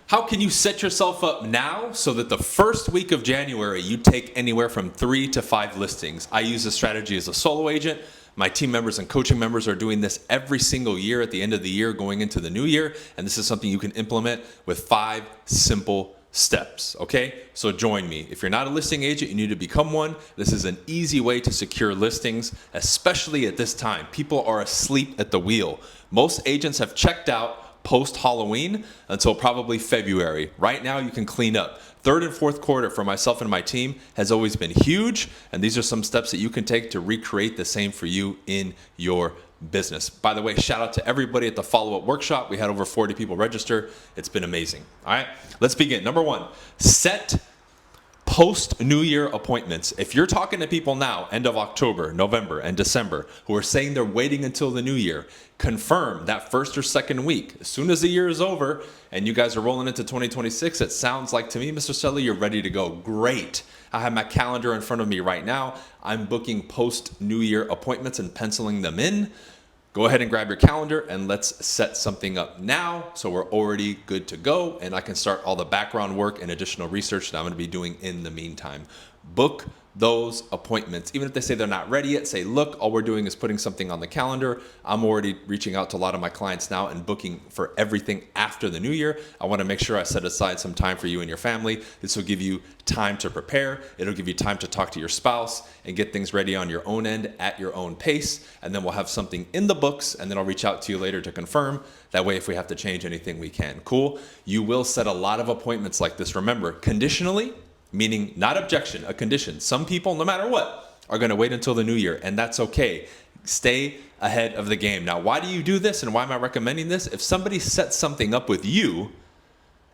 How can you set yourself up now so that the first week of January you take anywhere from 3 to 5 listings? I use this strategy as a solo agent. My team members and coaching members are doing this every single year at the end of the year going into the new year. And this is something you can implement with 5 simple steps. Okay, so join me. If you're not a listing agent, you need to become one. This is an easy way to secure listings, especially at this time. People are asleep at the wheel. Most agents have checked out post-Halloween until probably February. Right now, you can clean up. Third and fourth quarter for myself and my team has always been huge, and these are some steps that you can take to recreate the same for you in your business. By the way, shout out to everybody at the follow-up workshop. We had over 40 people register. It's been amazing. All right, let's begin. Number 1, set post-New Year appointments. If you're talking to people now, end of October, November, and December, who are saying they're waiting until the new year, confirm that first or second week. As soon as the year is over and you guys are rolling into 2026, it sounds like to me, Mr. Seller, you're ready to go. Great. I have my calendar in front of me right now. I'm booking post-New Year appointments and penciling them in. Go ahead and grab your calendar and let's set something up now so we're already good to go and I can start all the background work and additional research that I'm going to be doing in the meantime. Book those appointments. Even if they say they're not ready yet, say, look, all we're doing is putting something on the calendar. I'm already reaching out to a lot of my clients now and booking for everything after the new year. I want to make sure I set aside some time for you and your family. This will give you time to prepare. It'll give you time to talk to your spouse and get things ready on your own end at your own pace. And then we'll have something in the books and then I'll reach out to you later to confirm. That way, if we have to change anything, we can. Cool. You will set a lot of appointments like this. Remember, conditionally, meaning not objection, a condition. Some people, no matter what, are going to wait until the new year, and that's okay. Stay ahead of the game. Now, why do you do this, and why am I recommending this? If somebody sets something up with you,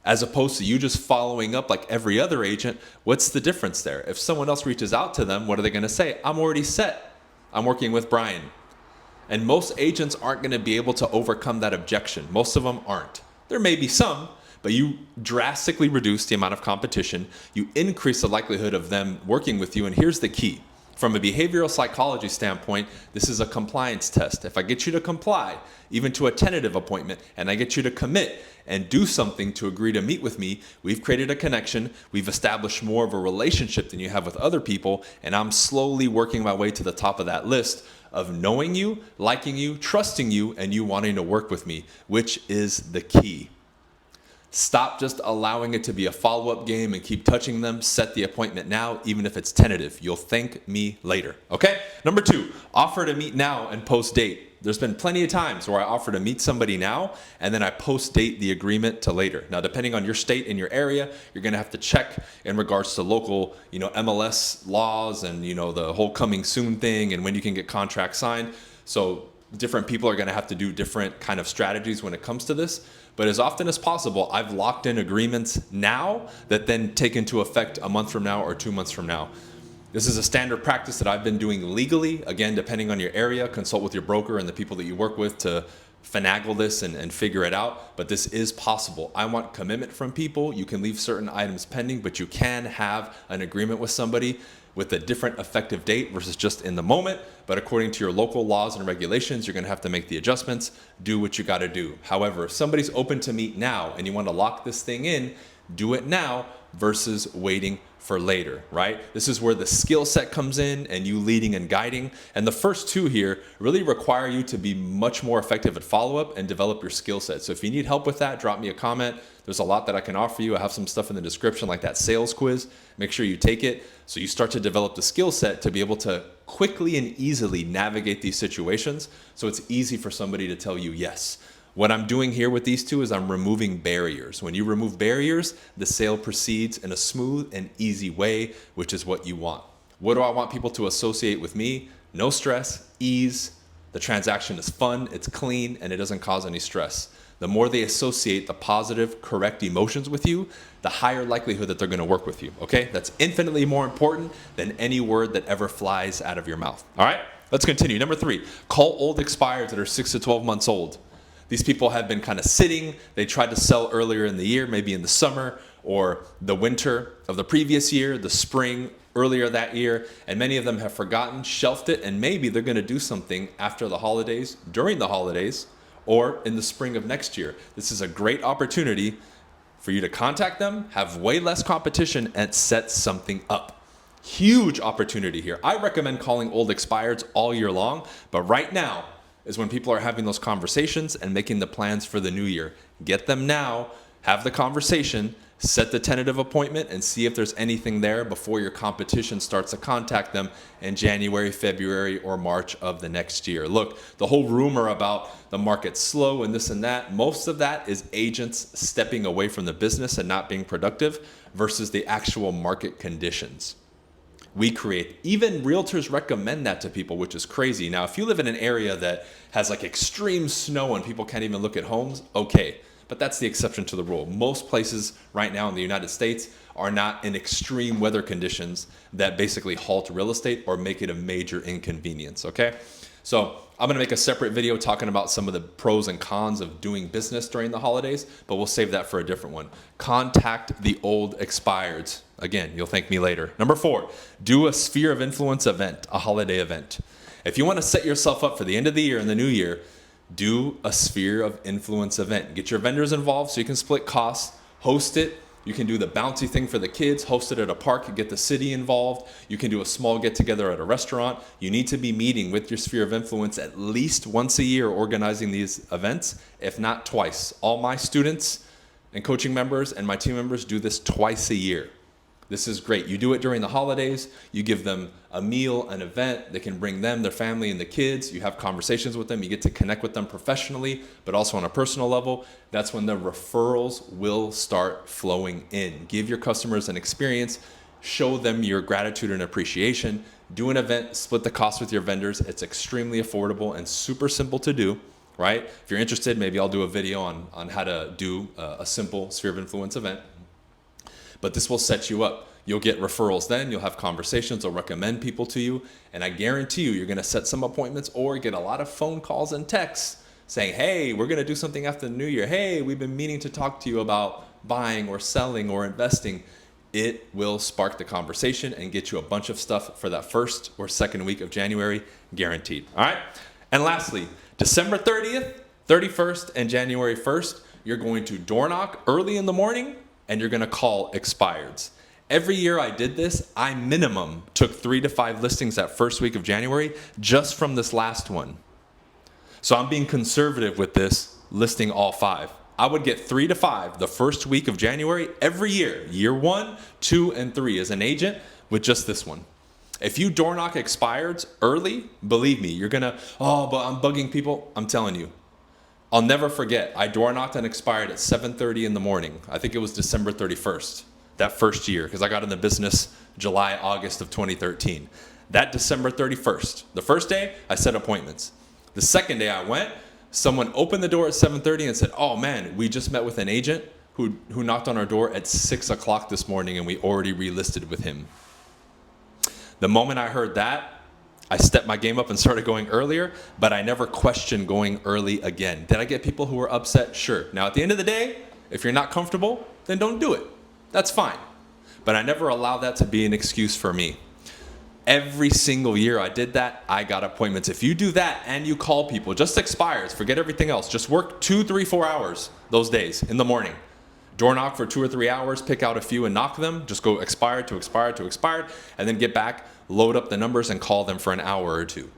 as opposed to you just following up like every other agent, what's the difference there? If someone else reaches out to them, what are they going to say? I'm already set. I'm working with Bryan. And most agents aren't going to be able to overcome that objection. Most of them aren't. There may be some, but you drastically reduce the amount of competition. You increase the likelihood of them working with you. And here's the key. From a behavioral psychology standpoint, this is a compliance test. If I get you to comply, even to a tentative appointment, and I get you to commit and do something to agree to meet with me, we've created a connection. We've established more of a relationship than you have with other people. And I'm slowly working my way to the top of that list of knowing you, liking you, trusting you, and you wanting to work with me, which is the key. Stop just allowing it to be a follow-up game and keep touching them. Set the appointment now, even if it's tentative. You'll thank me later, okay? Number 2, offer to meet now and post date. There's been plenty of times where I offer to meet somebody now and then I post date the agreement to later. Now, depending on your state and your area, you're gonna have to check in regards to local, MLS laws and, the whole coming soon thing and when you can get contracts signed. So different people are gonna have to do different kind of strategies when it comes to this. But as often as possible, I've locked in agreements now that then take into effect a month from now or 2 months from now. This is a standard practice that I've been doing legally. Again, depending on your area, consult with your broker and the people that you work with to finagle this and figure it out. But this is possible. I want commitment from people. You can leave certain items pending, but you can have an agreement with somebody with a different effective date versus just in the moment. But according to your local laws and regulations, you're gonna have to make the adjustments, do what you gotta do. However, if somebody's open to meet now and you wanna lock this thing in, do it now versus waiting for later, right? This is where the skill set comes in and you leading and guiding. And the first 2 here really require you to be much more effective at follow-up and develop your skill set. So if you need help with that, drop me a comment. There's a lot that I can offer you. I have some stuff in the description like that sales quiz. Make sure you take it so you start to develop the skill set to be able to quickly and easily navigate these situations so it's easy for somebody to tell you yes. What I'm doing here with these 2 is I'm removing barriers. When you remove barriers, the sale proceeds in a smooth and easy way, which is what you want. What do I want people to associate with me? No stress, ease. The transaction is fun, it's clean, and it doesn't cause any stress. The more they associate the positive, correct emotions with you, the higher likelihood that they're going to work with you, okay? That's infinitely more important than any word that ever flies out of your mouth, all right? Let's continue. Number 3, call old expireds that are 6 to 12 months old. These people have been kind of sitting. They tried to sell earlier in the year, maybe in the summer or the winter of the previous year, the spring earlier that year, and many of them have forgotten, shelved it, and maybe they're going to do something after the holidays, during the holidays, or in the spring of next year. This is a great opportunity for you to contact them, have way less competition, and set something up. Huge opportunity here. I recommend calling old expireds all year long, but right now is when people are having those conversations and making the plans for the new year. Get them now, have the conversation, set the tentative appointment, and see if there's anything there before your competition starts to contact them in January, February, or March of the next year. Look, the whole rumor about the market's slow and this and that, most of that is agents stepping away from the business and not being productive versus the actual market conditions we create. Even realtors recommend that to people, which is crazy. Now, if you live in an area that has like extreme snow and people can't even look at homes, okay. But that's the exception to the rule. Most places right now in the United States are not in extreme weather conditions that basically halt real estate or make it a major inconvenience, okay? So I'm gonna make a separate video talking about some of the pros and cons of doing business during the holidays, but we'll save that for a different one. Contact the old expireds. Again, you'll thank me later. Number 4, do a sphere of influence event, a holiday event. If you wanna set yourself up for the end of the year and the new year, do a sphere of influence event. Get your vendors involved so you can split costs, host it. You can do the bouncy thing for the kids, host it at a park, get the city involved. You can do a small get together at a restaurant. You need to be meeting with your sphere of influence at least once a year organizing these events, if not twice. All my students and coaching members and my team members do this twice a year. This is great. You do it during the holidays. You give them a meal, an event. They can bring them, their family, and the kids. You have conversations with them. You get to connect with them professionally, but also on a personal level. That's when the referrals will start flowing in. Give your customers an experience. Show them your gratitude and appreciation. Do an event. Split the cost with your vendors. It's extremely affordable and super simple to do, right? If you're interested, maybe I'll do a video on how to do a simple sphere of influence event. But this will set you up. You'll get referrals then, you'll have conversations, they'll recommend people to you, and I guarantee you're gonna set some appointments or get a lot of phone calls and texts saying, hey, we're gonna do something after the new year. Hey, we've been meaning to talk to you about buying or selling or investing. It will spark the conversation and get you a bunch of stuff for that first or second week of January, guaranteed, all right? And lastly, December 30th, 31st, and January 1st, you're going to door knock early in the morning and you're gonna call expireds. Every year I did this, I minimum took 3 to 5 listings that first week of January just from this last one. So I'm being conservative with this, listing all 5. I would get 3 to 5 the first week of January every year, year 1, 2, and 3 as an agent with just this one. If you door knock expireds early, believe me, you're gonna, oh, but I'm bugging people. I'm telling you. I'll never forget, I door knocked and expired at 7:30 in the morning. I think it was December 31st, that first year, because I got in the business July, August of 2013. That December 31st, the first day, I set appointments. The second day I went, someone opened the door at 7:30 and said, oh man, we just met with an agent who knocked on our door at 6 o'clock this morning and we already relisted with him. The moment I heard that, I stepped my game up and started going earlier, but I never questioned going early again. Did I get people who were upset? Sure. Now, at the end of the day, if you're not comfortable, then don't do it. That's fine. But I never allow that to be an excuse for me. Every single year I did that, I got appointments. If you do that and you call people, just expires, forget everything else. Just work 2, 3, 4 hours those days in the morning. Door knock for 2 or 3 hours, pick out a few and knock them. Just go expired to expired to expired, and then get back, load up the numbers and call them for an hour or 2.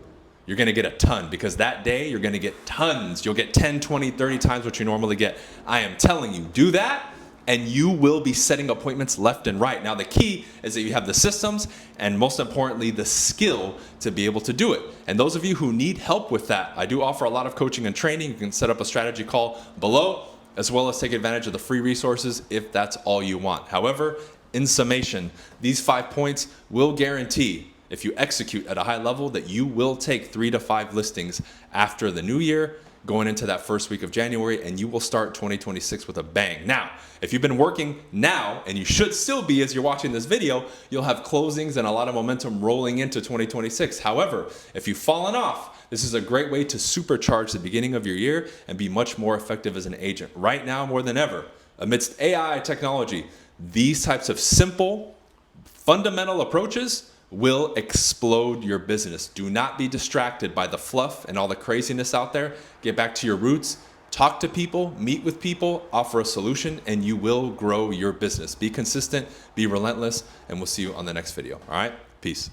You're gonna get a ton because that day you're gonna get tons. You'll get 10, 20, 30 times what you normally get. I am telling you, do that and you will be setting appointments left and right. Now the key is that you have the systems and most importantly, the skill to be able to do it. And those of you who need help with that, I do offer a lot of coaching and training. You can set up a strategy call below, as well as take advantage of the free resources if that's all you want. However, in summation, these 5 points will guarantee, if you execute at a high level, that you will take 3 to 5 listings after the new year, going into that first week of January, and you will start 2026 with a bang. Now, if you've been working now, and you should still be as you're watching this video, you'll have closings and a lot of momentum rolling into 2026. However, if you've fallen off, this is a great way to supercharge the beginning of your year and be much more effective as an agent. Right now, more than ever, amidst AI technology, these types of simple, fundamental approaches will explode your business. Do not be distracted by the fluff and all the craziness out there. Get back to your roots. Talk to people, meet with people, offer a solution, and you will grow your business. Be consistent, be relentless, and we'll see you on the next video. All right? Peace.